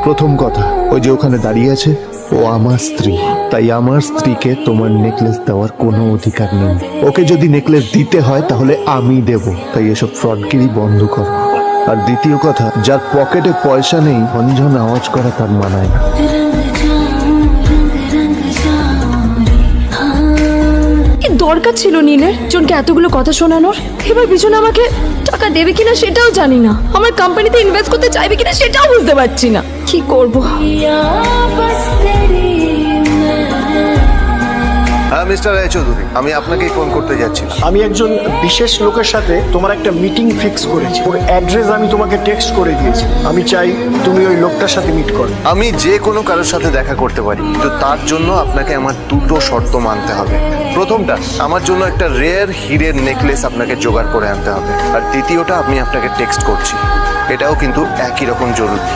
প্রথম কথা, ওই যে ওখানে দাঁড়িয়ে আছে ও আমার স্ত্রী, তাই আমার স্ত্রীকে তোমার নেকলেস দেওয়ার কোনো অধিকার নেই। ওকে যদি নেকলেস দিতে হয় তাহলে আমি দেব, তাই এসব ফ্রডগিরি বন্ধ করো। আর দ্বিতীয় কথা, যার পকেটে পয়সা নেই ঝনঝন আওয়াজ করা তার মানায় না। কি দরকার ছিল নীলের জনকে এতগুলো কথা শোনানোর? এবার পিছনে আমাকে টাকা দেবে কিনা সেটাও জানি না, আমার কোম্পানিতে ইনভেস্ট করতে চাইবে কিনা সেটাও বুঝতে পারছি না। কি করব? হ্যাঁ মিস্টার রায়চৌধুরী, আমি আপনাকেই ফোন করতে যাচ্ছিলাম। আমি একজন বিশেষ লোকের সাথে তোমার একটা মিটিং ফিক্স করেছি, ওর অ্যাড্রেস আমি তোমাকে টেক্সট করে দিয়েছি। আমি চাই তুমি ওই লোকটার সাথে মিট করো। আমি যে কোনো কারোর সাথে দেখা করতে পারি, কিন্তু তার জন্য আপনাকে আমার দুটো শর্ত মানতে হবে। প্রথমটা, আমার জন্য একটা রেয়ার হীরের নেকলেস আপনাকে জোগাড় করে আনতে হবে। আর দ্বিতীয়টা, আমি আপনাকে টেক্সট করছি, এটাও কিন্তু একই রকম জরুরি।